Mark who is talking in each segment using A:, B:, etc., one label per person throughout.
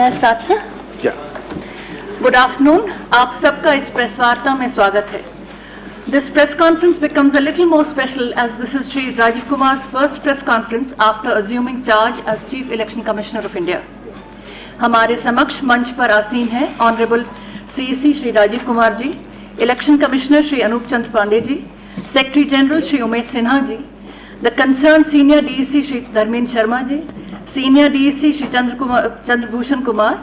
A: May I start, sir?
B: Yeah.
A: Good afternoon. आप सबका इस प्रेस वार्ता में स्वागत है. This press conference becomes a little more special as this is Shri Rajiv Kumar's first press conference after assuming charge as Chief Election Commissioner of India. हमारे समक्ष मंच पर आसीन हैं Honorable CEC Shri Rajiv Kumar ji, Election Commissioner Shri Anup Chandra Pandey ji, Secretary General Shri Umesh Sinha ji, the concerned Senior DEC Shri Dharmendra Sharma ji, Senior DEC Shri Chandra Bhushan Kumar,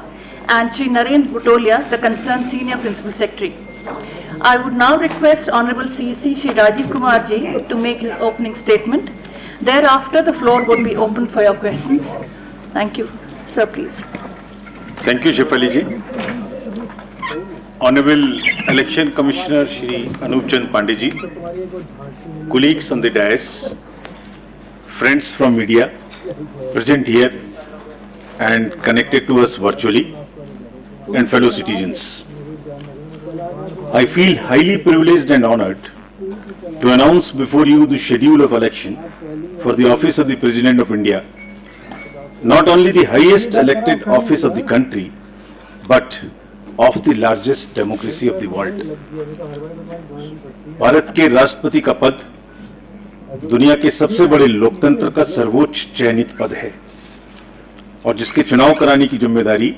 A: and Shri Narendra Butolia, the concerned Senior Principal Secretary. I would now request Honorable CEC Shri Rajiv Kumar ji to make his opening statement. Thereafter, the floor would be open for your questions. Thank you. Sir, please.
B: Thank you, Shefali ji. Honorable Election Commissioner Shri Anup Chandra Pandey ji, colleagues on the dais, friends from media present here and connected to us virtually, and fellow citizens. I feel highly privileged and honored to announce before you the schedule of election for the office of the President of India, not only the highest elected office of the country, but of the largest democracy of the world. Bharat के राष्ट्रपति का पद दुनिया के सबसे बड़े लोकतंत्र का सर्वोच्च चयनित पद है और जिसके चुनाव कराने की जिम्मेदारी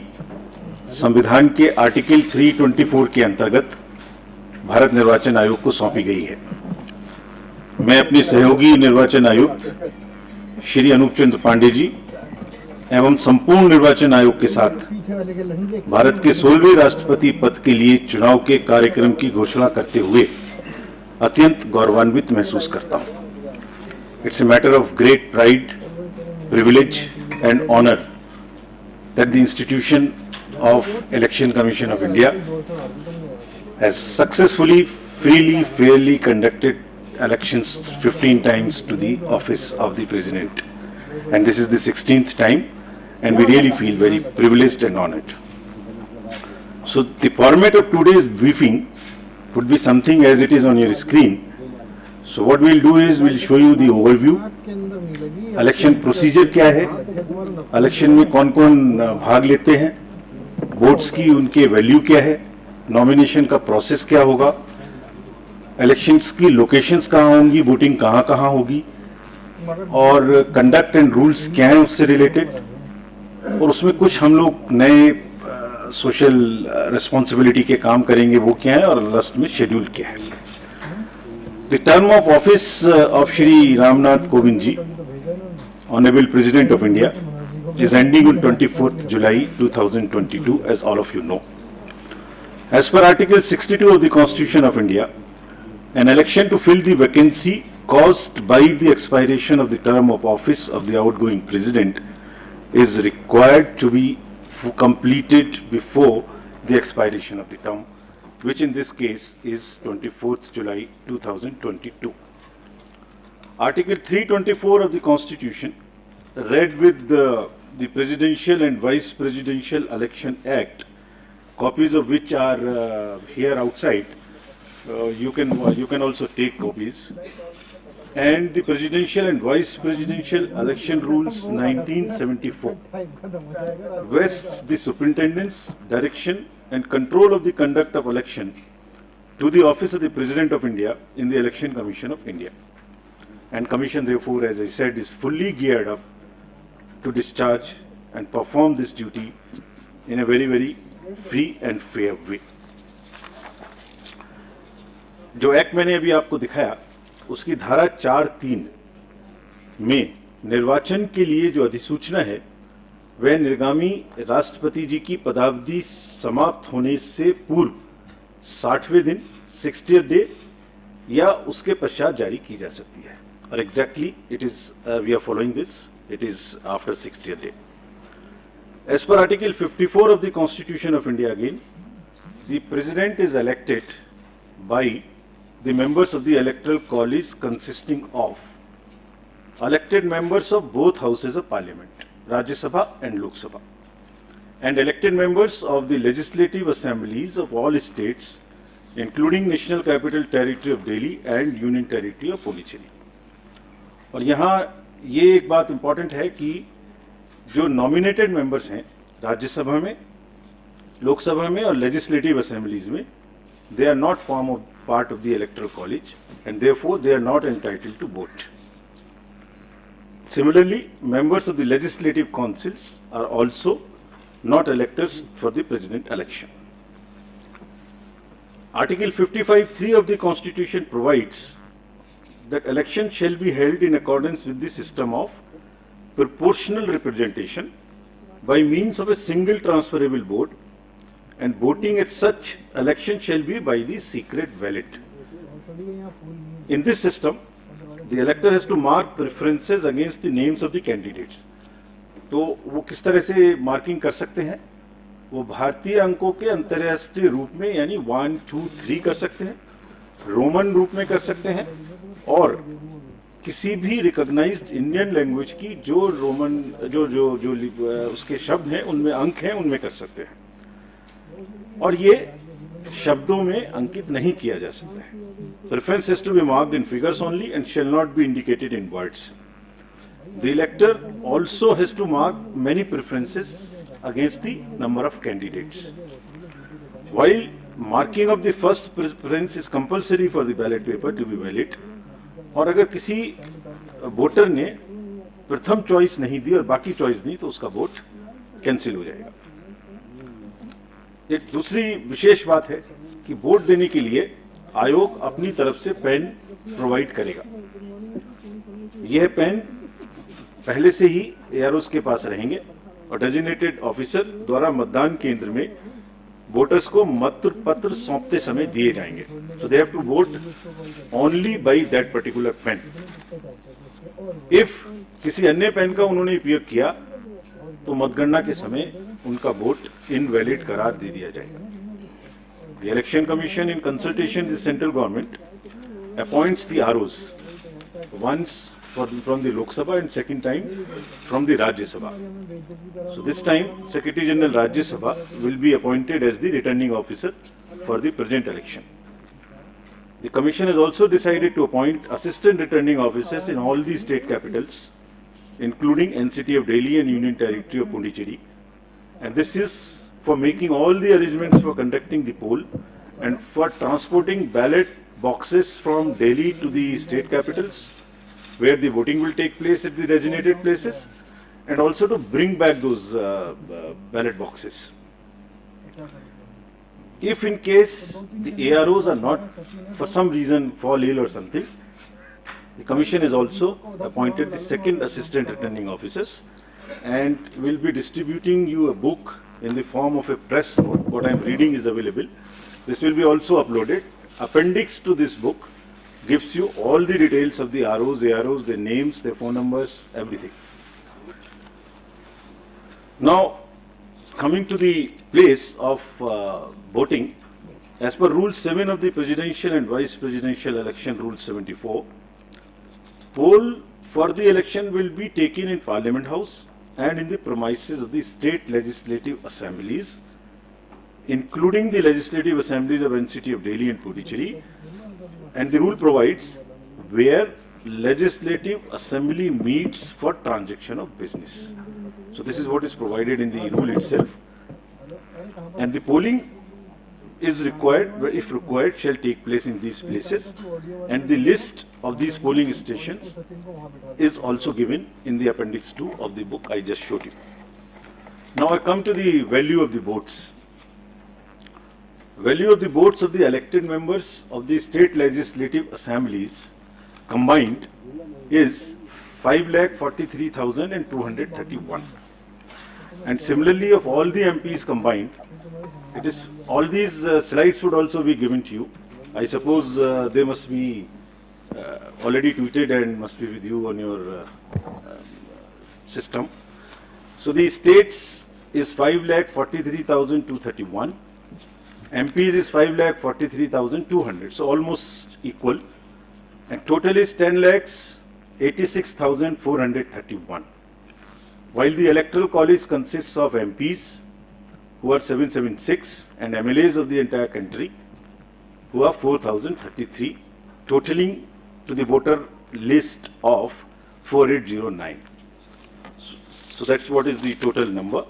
B: संविधान के आर्टिकल 324 के अंतर्गत भारत निर्वाचन आयोग को सौंपी गई है. मैं अपने सहयोगी निर्वाचन आयुक्त श्री अनूप चंद्र पांडे जी एवं संपूर्ण निर्वाचन आयोग के साथ भारत के 16वें राष्ट्रपति पद के लिए चुनाव के कार्यक्रम की घोषणा करते हुए अत्यंत गौरवान्वित महसूस करता हूं. It's a matter of great pride, privilege and honor that the institution of Election Commission of India has successfully, freely, fairly conducted elections 15 times to the office of the President. And this is the 16th time, and we really feel very privileged and honored. So the format of today's briefing would be something as it is on your screen. So what we'll do is we'll show you the overview, election procedure क्या है, election में कौन कौन भाग लेते हैं, votes की उनके वैल्यू क्या है, नॉमिनेशन का प्रोसेस क्या होगा, इलेक्शंस की लोकेशंस कहाँ होंगी, वोटिंग कहाँ कहाँ होगी और कंडक्ट एंड रूल्स क्या हैं उससे रिलेटेड, और उसमें कुछ हम लोग नए सोशल रिस्पॉन्सिबिलिटी के काम करेंगे वो क्या है और लास्ट में शेड्यूल क्या है. The term of office of Shri Ramnath Kovind ji, Honorable President of India, is ending on 24th July 2022, as all of you know. As per Article 62 of the Constitution of India, an election to fill the vacancy caused by the expiration of the term of office of the outgoing President is required to be completed before the expiration of the term, which in this case is 24th July 2022. Article 324 of the Constitution, read with the Presidential and Vice Presidential Election Act, copies of which are here outside. You can also take copies. And the Presidential and Vice Presidential Election Rules 1974 vests the superintendence, direction and control of the conduct of election to the office of the President of India in the Election Commission of India. And Commission therefore, as I said, is fully geared up to discharge and perform this duty in a very, very free and fair way. जो act मैंने अभी आपको दिखाया उसकी धारा 4(3) में निर्वाचन के लिए जो अधिसूचना है वह निर्गामी राष्ट्रपति जी की पदावधि समाप्त होने से पूर्व 60वें दिन 60th डे या उसके पश्चात जारी की जा सकती है. और exactly it is we are following this, it is after 60th day. As per article 54 of the constitution of India again, the president is elected by the members of the electoral college consisting of elected members of both houses of parliament, Rajya Sabha and Lok Sabha, and elected members of the legislative assemblies of all states, including National Capital Territory of Delhi and Union Territory of Puducherry. और यहाँ ये एक बात important है कि जो nominated members हैं राज्यसभा में, लोकसभा में और लेजिस्लेटिव असेंबलीज में, they are not part of the electoral college and therefore they are not entitled to vote. Similarly, members of the legislative councils are also not electors for the president election. Article 55(3) of the Constitution provides that election shall be held in accordance with the system of proportional representation by means of a single transferable vote, and voting at such election shall be by the secret ballot. In this system, the elector has to mark preferences against the names of the candidates. तो वो किस तरह से marking कर सकते हैं? वो भारतीय अंकों के अंतर्राष्ट्रीय रूप में यानी 1, 2, 3 कर सकते हैं, रोमन रूप में कर सकते हैं, और किसी भी रिकॉग्नाइज्ड इंडियन लैंग्वेज की जो रोमन जो उसके शब्द हैं उनमें अंक हैं उनमें कर सकते हैं, और ये शब्दों में अंकित नहीं किया जा सकता है. Preference has to be marked in figures only and shall not be indicated in words. The elector also has to mark many preferences against the number of candidates. While marking of the first preference is compulsory for the ballot paper to be valid, और अगर किसी voter ने प्रथम choice नहीं दी और बाकी choice दी तो उसका वोट कैंसिल हो जाएगा. एक दूसरी विशेष बात है कि वोट देने के लिए आयोग अपनी तरफ से पेन प्रोवाइड करेगा. यह पेन पहले से ही एआरओस के पास रहेंगे और डेजिग्नेटेड ऑफिसर द्वारा मतदान केंद्र में वोटर्स को मत पत्र सौंपते समय दिए जाएंगे. So they have to vote only by that particular pen. If किसी अन्य पेन का उन्होंने उपयोग किया तो मतगणना के समय उनका वोट इनवैलिड करार दे दिया जाएगा. The Election Commission, in consultation with the central government, appoints the ROs once from the Lok Sabha and second time from the Rajya Sabha. So this time, Secretary General Rajya Sabha will be appointed as the returning officer for the present election. The Commission has also decided to appoint assistant returning officers in all the state capitals, including NCT of Delhi and Union Territory of Pondicherry, and this is for making all the arrangements for conducting the poll and for transporting ballot boxes from Delhi to the state capitals where the voting will take place at the designated places, and also to bring back those ballot boxes. If in case the AROs are not, for some reason, fall ill or something, the Commission has also appointed the second assistant returning officers and will be distributing you a book in the form of a press note. What I am reading is available. This will be also uploaded. Appendix to this book gives you all the details of the ROs, AROs, their names, their phone numbers, everything. Now, coming to the place of voting, as per Rule 7 of the Presidential and Vice Presidential Election, Rule 74, poll for the election will be taken in Parliament House and in the premises of the state legislative assemblies, including the legislative assemblies of NCT of Delhi and Puducherry. And the rule provides where legislative assembly meets for transaction of business. So this is what is provided in the rule itself. And the polling is required, if required, shall take place in these places, and the list of these polling stations is also given in the appendix 2 of the book I just showed you. Now I come to the value of the votes. Value of the votes of the elected members of the state legislative assemblies combined is 5,43,231, and similarly of all the MPs combined, it is all these slides would also be given to you. I suppose they must be already tweeted and must be with you on your system. So the states is 5,43,231, MPs is 5,43,200, so almost equal, and total is 10,86,431. While the electoral college consists of MPs who are 776 and MLAs of the entire country who are 4,033, totaling to the voter list of 4809. So that's what is the total number.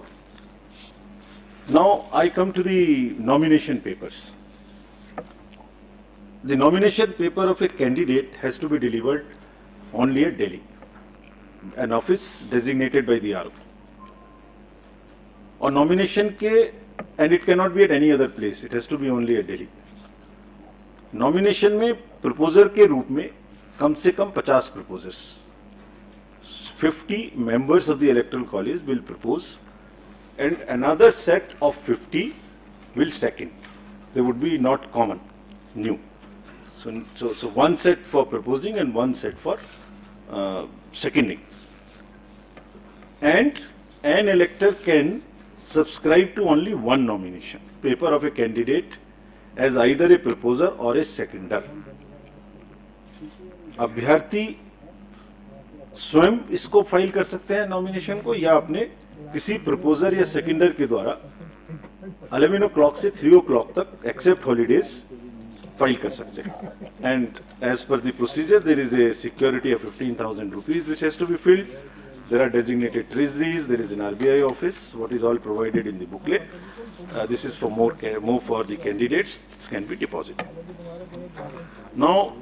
B: Now I come to the nomination papers. The nomination paper of a candidate has to be delivered only at Delhi, an office designated by the RO. और nomination के, and it cannot be at any other place, it has to be only at Delhi. Nomination में proposer के रूप में कम से कम 50 proposers, 50 members of the electoral college will propose, and another set of 50 will second. They would be not common, new. So one set for proposing and one set for seconding. And an elector can subscribe to only one nomination paper of a candidate as either a proposer or a seconder. अभ्यर्थी स्वयं इसको file कर सकते हैं nomination को, या अपने किसी प्रपोजर या सेकेंडर के द्वारा 11 o'clock से 3 o'clock तक एक्सेप्ट हॉलीडेज फाइल कर सकते हैं. And as per the procedure there is a security of 15,000 rupees which has to be filled. There are designated treasuries, there is an RBI office, what is all provided in the booklet. This is for more for the candidates, this can be deposited. Now,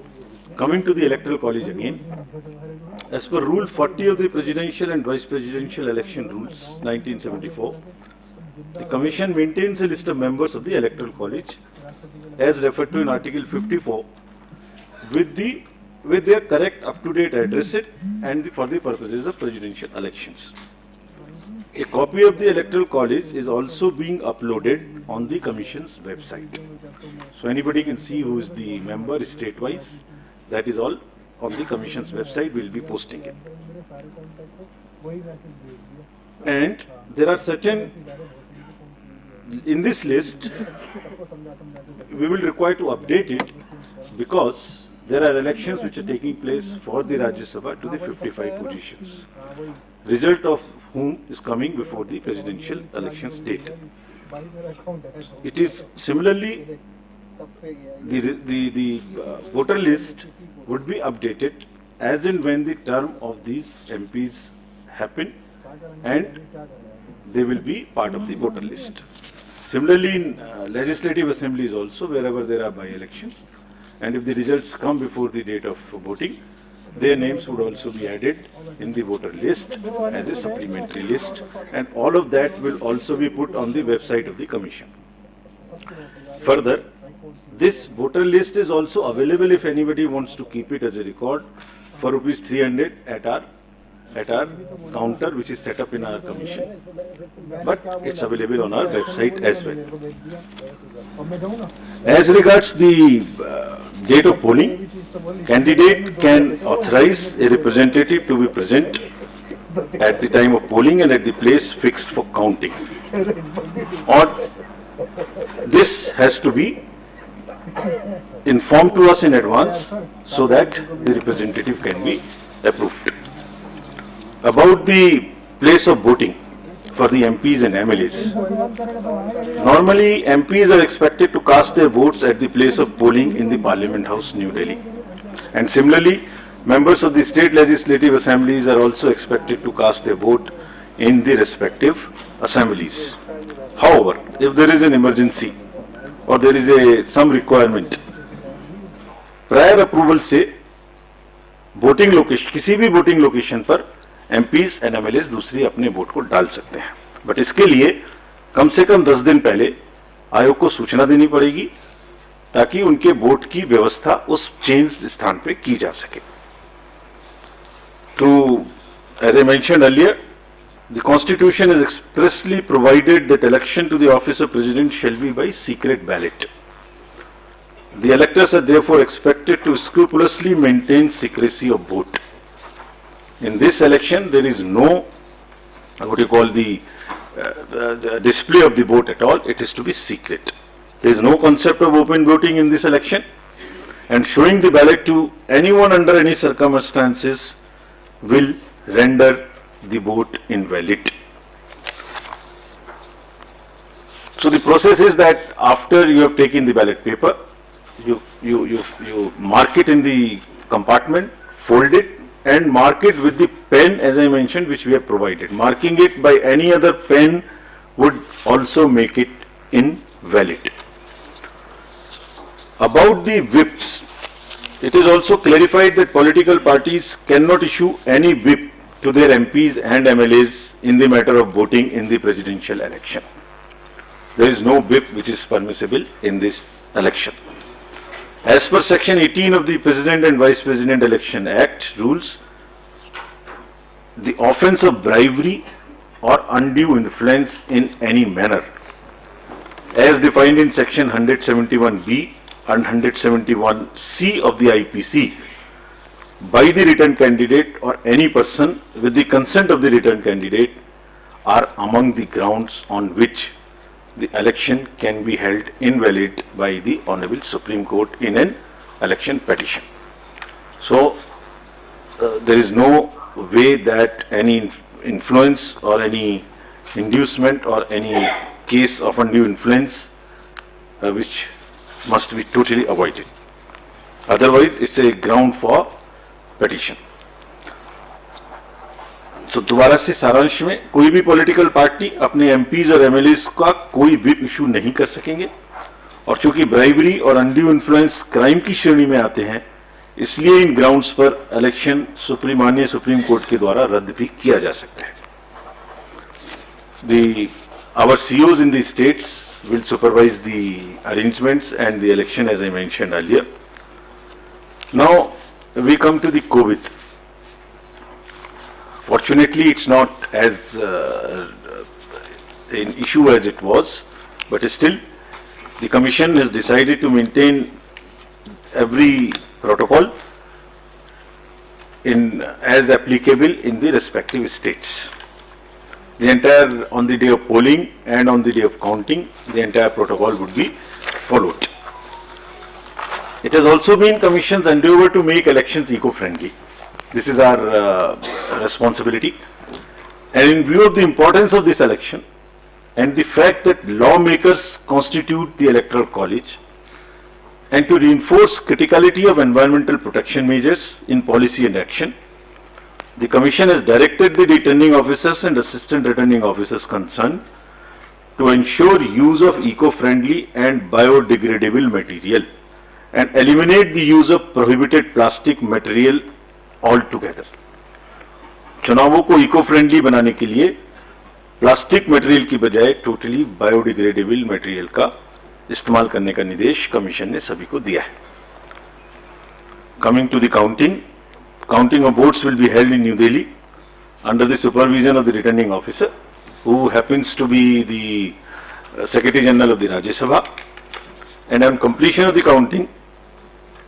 B: coming to the electoral college again, as per rule 40 of the presidential and vice presidential election rules 1974, the commission maintains a list of members of the electoral college as referred to in article 54 with their correct up-to-date address and for the purposes of presidential elections. A copy of the electoral college is also being uploaded on the commission's website. So anybody can see who is the member state-wise. That is all on the commission's website. We'll be posting it. And there are certain, in this list, we will require to update it because there are elections which are taking place for the Rajya Sabha to the 55 positions, result of whom is coming before the presidential elections date. It is similarly, the voter list would be updated as and when the term of these MPs happen, and they will be part of the voter list. Similarly, in legislative assemblies also, wherever there are by-elections, and if the results come before the date of voting, their names would also be added in the voter list as a supplementary list, and all of that will also be put on the website of the commission. Further, this voter list is also available if anybody wants to keep it as a record for rupees 300 at our counter, which is set up in our commission, but it's available on our website as well. As regards the date of polling, candidate can authorize a representative to be present at the time of polling and at the place fixed for counting. Or this has to be informed to us in advance so that the representative can be approved. About the place of voting for the MPs and MLAs. Normally, MPs are expected to cast their votes at the place of polling in the Parliament House, New Delhi. And similarly, members of the state legislative assemblies are also expected to cast their vote in the respective assemblies. However, if there is an emergency or there is some requirement, prior approval से voting location, किसी भी voting location पर MPs and MLAs दूसरी अपने vote को डाल सकते हैं, बट इसके लिए कम से कम 10 दिन पहले आयोग को सूचना देनी पड़ेगी ताकि उनके वोट की व्यवस्था उस चेंज स्थान पे की जा सके. To, as I mentioned earlier, the Constitution has expressly provided that election to the office of President shall be by secret ballot. The electors are therefore expected to scrupulously maintain secrecy of vote. In this election, there is no, what you call the display of the vote at all. It is to be secret. There is no concept of open voting in this election, and showing the ballot to anyone under any circumstances will render the vote invalid. So the process is that after you have taken the ballot paper, you mark it in the compartment, fold it, and mark it with the pen, as I mentioned, which we have provided. Marking it by any other pen would also make it invalid. About the whips, it is also clarified that political parties cannot issue any whip to their MPs and MLAs in the matter of voting in the presidential election. There is no whip which is permissible in this election. As per Section 18 of the President and Vice President Election Act rules, the offence of bribery or undue influence in any manner, as defined in Section 171B and 171C of the IPC, by the returned candidate or any person with the consent of the returned candidate, are among the grounds on which the election can be held invalid by the Honorable Supreme Court in an election petition. So, there is no way that any influence or any inducement or any case of undue influence which must be totally avoided. Otherwise, it's a ground for petition. तो दोबारा से सारांश में, कोई भी political party अपने MPs और MLAs का कोई व्हिप इशू नहीं कर सकेंगे, और चूंकि ब्राइबरी और अनड्यू इन्फ्लुएंस क्राइम की श्रेणी में आते हैं, इसलिए इन ग्राउंड्स पर इलेक्शन माननीय सुप्रीम कोर्ट के द्वारा रद्द भी किया जा सकता है. Our COs in the states will supervise the arrangements and the election, as I mentioned earlier. Now we come to the COVID. Fortunately, it's not as an issue as it was, but still the Commission has decided to maintain every protocol as applicable in the respective states. The entire, on the day of polling and on the day of counting, the entire protocol would be followed. It has also been Commission's endeavor to make elections eco-friendly. This is our responsibility. And in view of the importance of this election and the fact that lawmakers constitute the Electoral College, and to reinforce criticality of environmental protection measures in policy and action, the Commission has directed the returning officers and assistant returning officers concerned to ensure use of eco-friendly and biodegradable material and eliminate the use of prohibited plastic material altogether. चुनावों को eco friendly बनाने के लिए plastic material की बजाय totally biodegradable material का इस्तेमाल करने का निर्देश कमीशन ने सभी को दिया है. Coming to the counting of votes will be held in New Delhi under the supervision of the returning officer, who happens to be the Secretary General of the Rajya Sabha. And on completion of the counting,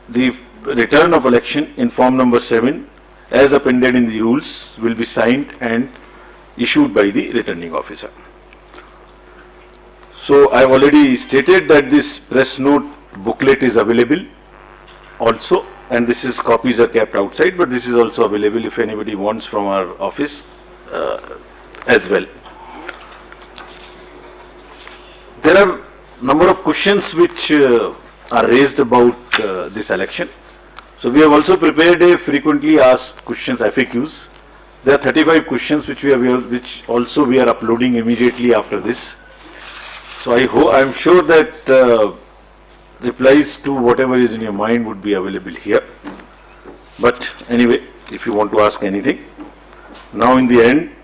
B: the return of election in form number 7, as appended in the rules, will be signed and issued by the returning officer. So I have already stated that this press note booklet is available also, and this is copies are kept outside, but this is also available if anybody wants from our office as well. There are number of questions which are raised about this election. So we have also prepared a frequently asked questions, FAQs. There are 35 questions which we are uploading immediately after this. So I am sure that replies to whatever is in your mind would be available here. But anyway, if you want to ask anything, now in the end,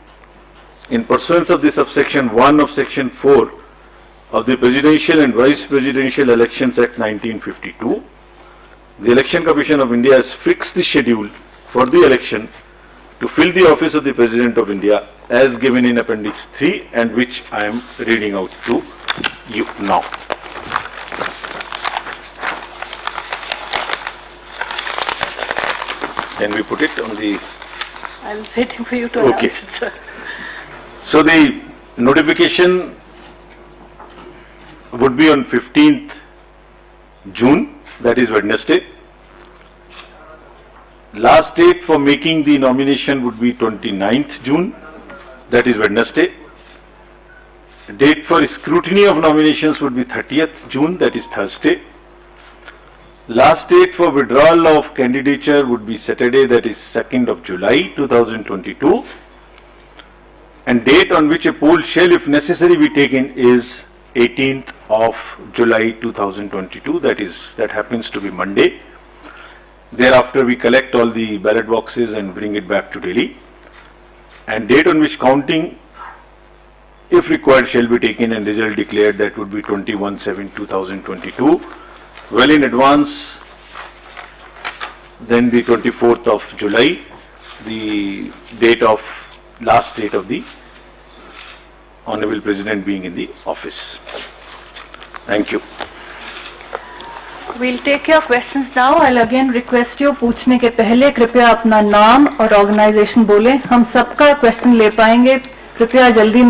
B: in pursuance of the subsection 1 of section 4 of the Presidential and Vice Presidential Elections Act 1952, the Election Commission of India has fixed the schedule for the election to fill the office of the President of India as given in Appendix 3, and which I am reading out to you now. Can we put it on the...
A: I was waiting for you to announce it, sir.
B: So the notification would be on 15th June, that is Wednesday. Last date for making the nomination would be 29th June, that is Wednesday. Date for scrutiny of nominations would be 30th June, that is Thursday. Last date for withdrawal of candidature would be Saturday, that is 2nd of July 2022. and date on which a poll shall, if necessary, be taken is 18th of July 2022. That happens to be Monday. Thereafter, we collect all the ballot boxes and bring it back to Delhi. And date on which counting, if required, shall be taken and result declared, that would be 21/7/2022. Well in advance, then the 24th of July, the last date of the Honorable President being in the office. Thank you.
A: We'll take your questions now. I'll again request you, पूछने के पहले कृपया अपना नाम और organisation बोलें. हम सबका क्वेश्चन ले पाएंगे. कृपया जल्दी